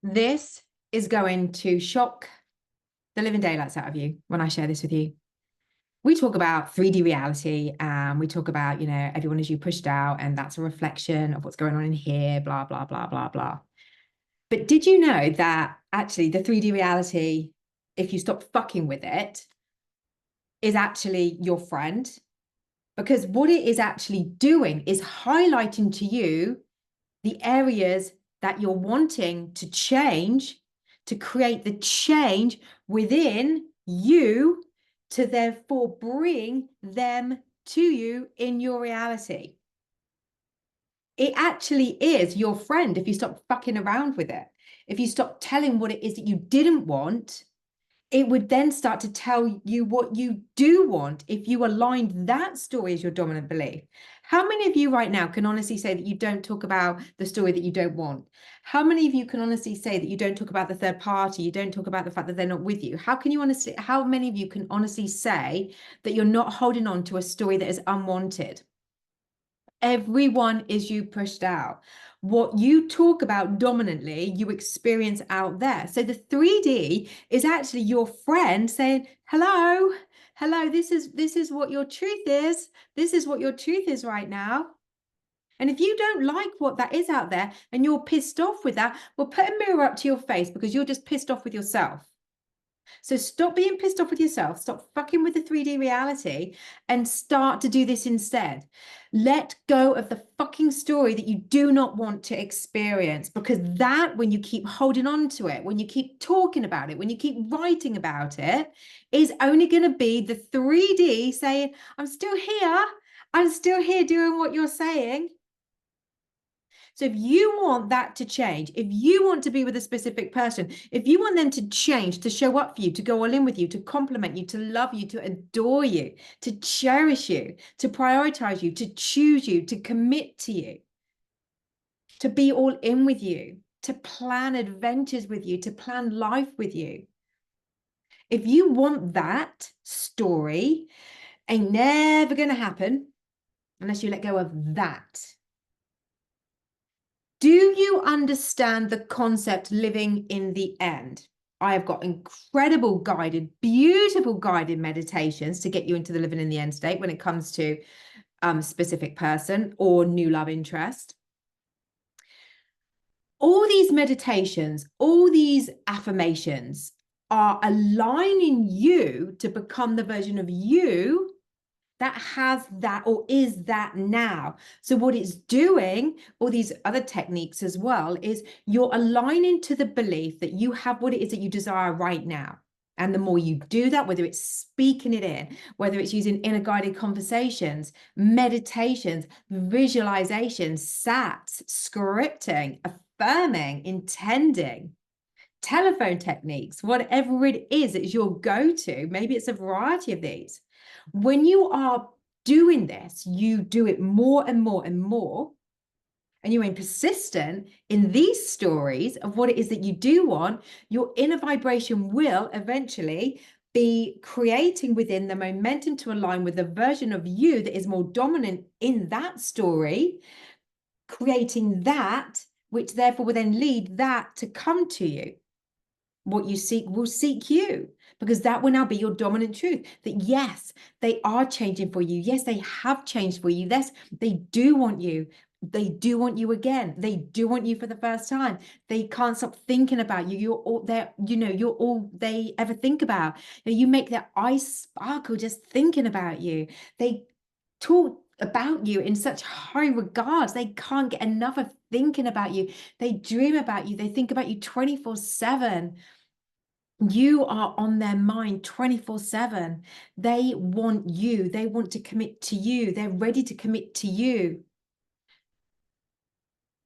This is going to shock the living daylights out of you when I share this with you. We talk about 3D reality and we talk about, everyone is you pushed out and that's a reflection of what's going on in here, blah, blah, blah, blah, blah. But did you know that actually the 3D reality, if you stop fucking with it, is actually your friend? Because what it is actually doing is highlighting to you the areas that you're wanting to change, to create the change within you, to therefore bring them to you in your reality. It actually is your friend if you stop fucking around with it. If you stop telling what it is that you didn't want, it would then start to tell you what you do want if you aligned that story as your dominant belief. How many of you right now can honestly say that you don't talk about the story that you don't want? How many of you can honestly say that you don't talk about the third party? You don't talk about the fact that they're not with you? How many of you can honestly say that you're not holding on to a story that is unwanted? Everyone is you pushed out. What you talk about dominantly, you experience out there. So the 3D is actually your friend saying, hello, this is what your truth is. This is what your truth is right now. And if you don't like what that is out there and you're pissed off with that, well, put a mirror up to your face because you're just pissed off with yourself. So stop being pissed off with yourself, stop fucking with the 3D reality and start to do this instead. Let go of the fucking story that you do not want to experience, because that, when you keep holding on to it, when you keep talking about it, when you keep writing about it, is only going to be the 3D saying, I'm still here doing what you're saying. So if you want that to change, if you want to be with a specific person, if you want them to change, to show up for you, to go all in with you, to compliment you, to love you, to adore you, to cherish you, to prioritize you, to choose you, to commit to you, to be all in with you, to plan adventures with you, to plan life with you. If you want that story, ain't never going to happen unless you let go of that. Do you understand the concept living in the end? I have got incredible guided, beautiful guided meditations to get you into the living in the end state when it comes to specific person or new love interest. All these meditations, all these affirmations are aligning you to become the version of you that has that or is that now. So what it's doing, all these other techniques as well, is you're aligning to the belief that you have what it is that you desire right now. And the more you do that, whether it's speaking it in, whether it's using inner guided conversations, meditations, visualizations, SATs, scripting, affirming, intending, telephone techniques, whatever it is your go-to, maybe it's a variety of these. When you are doing this, you do it more and more and more, and you remain persistent in these stories of what it is that you do want, your inner vibration will eventually be creating within the momentum to align with the version of you that is more dominant in that story, creating that, which therefore will then lead that to come to you. What you seek will seek you, because that will now be your dominant truth, that yes, they are changing for you. Yes, they have changed for you. Yes, they do want you. They do want you again. They do want you for the first time. They can't stop thinking about you. You're all there, you're all they ever think about. You make their eyes sparkle just thinking about you. They talk about you in such high regards. They can't get enough of thinking about you. They dream about you. They think about you 24/7. You are on their mind 24/7. They want you. They want to commit to you. They're ready to commit to you.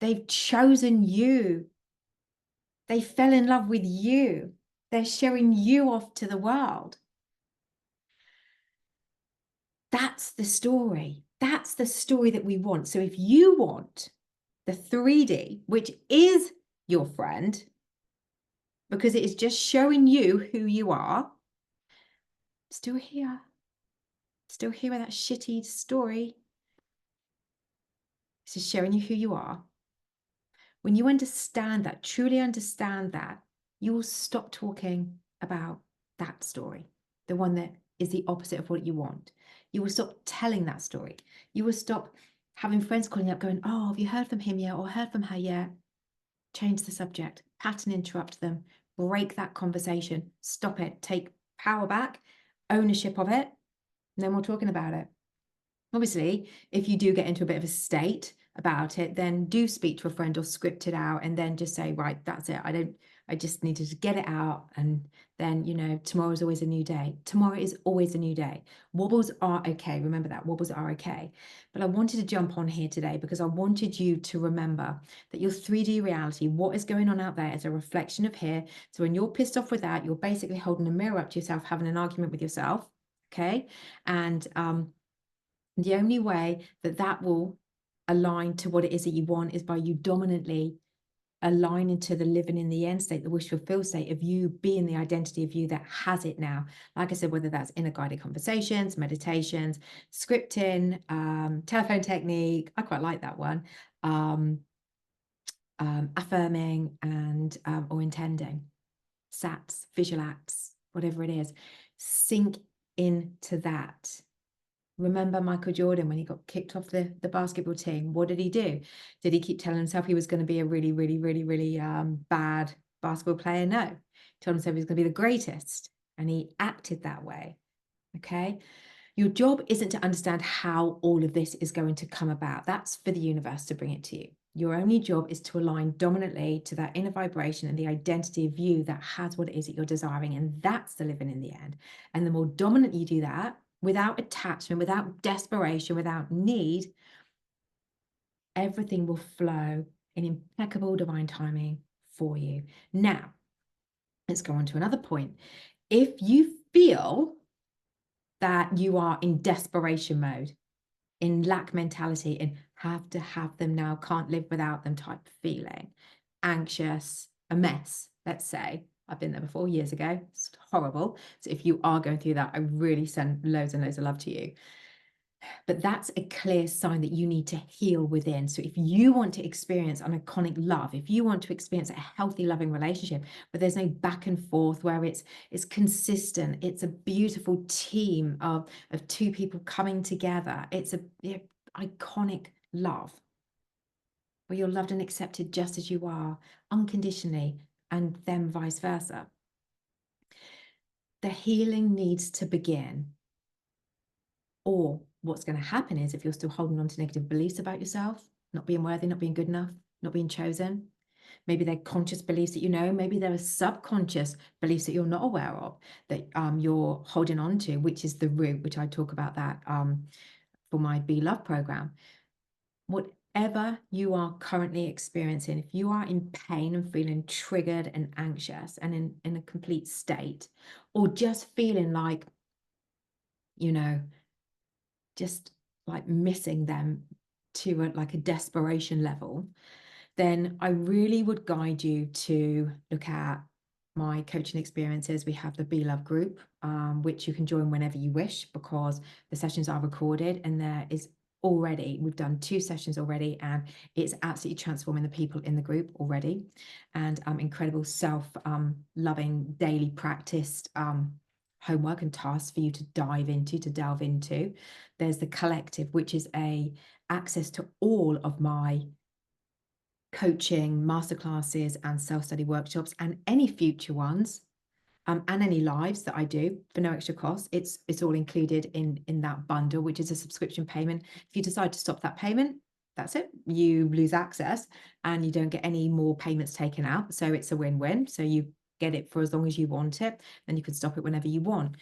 They've chosen you. They fell in love with you. They're showing you off to the world. That's the story. That's the story that we want. So if you want the 3D, which is your friend, because it is just showing you who you are, still here with that shitty story. It's just showing you who you are When you understand that, truly understand that, you will stop talking about that story, the one that is the opposite of what you want. You will stop telling that story. You will stop having friends calling up going, oh, have you heard from him yet or heard from her yet? Change the subject, pattern interrupt them, break that conversation, stop it, take power back, ownership of it, no more talking about it. Obviously, if you do get into a bit of a state about it, then do speak to a friend or script it out and then just say, right, that's it. I just needed to get it out. And then, tomorrow is always a new day. Tomorrow is always a new day. Wobbles are okay. Remember that wobbles are okay. But I wanted to jump on here today because I wanted you to remember that your 3D reality, what is going on out there, is a reflection of here. So when you're pissed off with that, you're basically holding a mirror up to yourself, having an argument with yourself. Okay. And, the only way that that will align to what it is that you want is by you dominantly aligning to the living in the end state, the wish fulfilled state of you being the identity of you that has it now. Like I said, whether that's inner guided conversations, meditations, scripting, telephone technique, I quite like that one, affirming and or intending, SATs, visual acts, whatever it is, sink into that. Remember Michael Jordan when he got kicked off the basketball team? What did he do? Did he keep telling himself he was going to be a really, really, really, really bad basketball player? No. He told himself he was going to be the greatest, and he acted that way. Okay. Your job isn't to understand how all of this is going to come about. That's for the universe to bring it to you. Your only job is to align dominantly to that inner vibration and the identity of you that has what it is that you're desiring. And that's the living in the end. And the more dominant you do that, without attachment, without desperation, without need, everything will flow in impeccable divine timing for you. Now, let's go on to another point. If you feel that you are in desperation mode, in lack mentality, in have to have them now, can't live without them type of feeling, anxious, a mess, let's say. I've been there before years ago. It's horrible. So if you are going through that, I really send loads and loads of love to you. But that's a clear sign that you need to heal within. So if you want to experience an iconic love, if you want to experience a healthy, loving relationship, where there's no back and forth, where it's consistent, it's a beautiful team of two people coming together. It's a iconic love where you're loved and accepted just as you are, unconditionally, and then vice versa. The healing needs to begin. Or what's going to happen is, if you're still holding on to negative beliefs about yourself, not being worthy, not being good enough, not being chosen, maybe they're conscious beliefs that maybe there are subconscious beliefs that you're not aware of, that you're holding on to, which is the root, which I talk about that for my Be Love program. Whatever you are currently experiencing, if you are in pain and feeling triggered and anxious and in a complete state, or just feeling like, just like missing them to a desperation level, then I really would guide you to look at my coaching experiences. We have the Be Love group, which you can join whenever you wish, because the sessions are recorded, and we've done 2 sessions already, and it's absolutely transforming the people in the group already, and incredible self-loving daily practiced homework and tasks for you to delve into. There's the collective, which is access to all of my coaching, masterclasses, and self-study workshops, and any future ones, and any lives that I do for no extra cost. It's all included in that bundle, which is a subscription payment. If you decide to stop that payment, that's it. You lose access and you don't get any more payments taken out. So it's a win-win. So you get it for as long as you want it, then you can stop it whenever you want.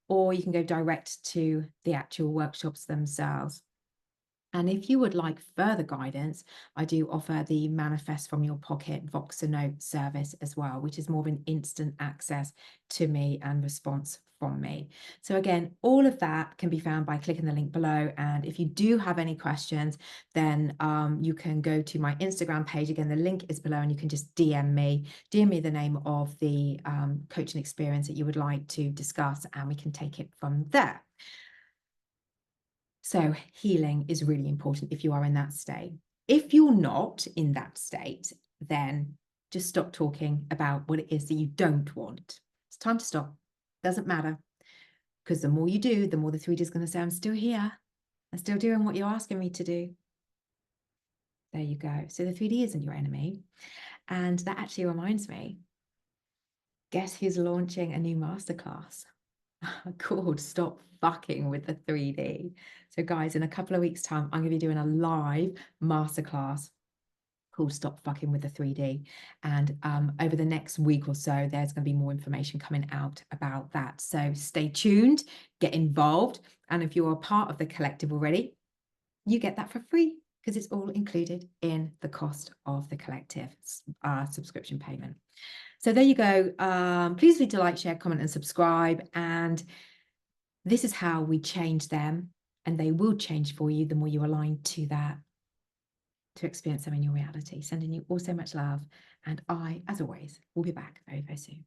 Or you can go direct to the actual workshops themselves. And if you would like further guidance, I do offer the Manifest from Your Pocket Voxer Note service as well, which is more of an instant access to me and response from me. So again, all of that can be found by clicking the link below. And if you do have any questions, then you can go to my Instagram page. Again, the link is below, and you can just DM me the name of the coaching experience that you would like to discuss, and we can take it from there. So healing is really important if you are in that state. If you're not in that state, then just stop talking about what it is that you don't want. It's time to stop. Doesn't matter. Because the more you do, the more the 3D is going to say, I'm still here. I'm still doing what you're asking me to do. There you go. So the 3D isn't your enemy. And that actually reminds me, guess who's launching a new masterclass called Stop Fucking with the 3D. So guys, in a couple of weeks' time, I'm going to be doing a live masterclass called Stop Fucking with the 3D. And over the next week or so, there's going to be more information coming out about that. So stay tuned, get involved. And if you're a part of the collective already, you get that for free because it's all included in the cost of the collective subscription payment. So there you go. Please leave a like, share, comment, and subscribe. And this is how we change them. And they will change for you the more you align to that, to experience them in your reality. Sending you all so much love. And I, as always, will be back very, very soon.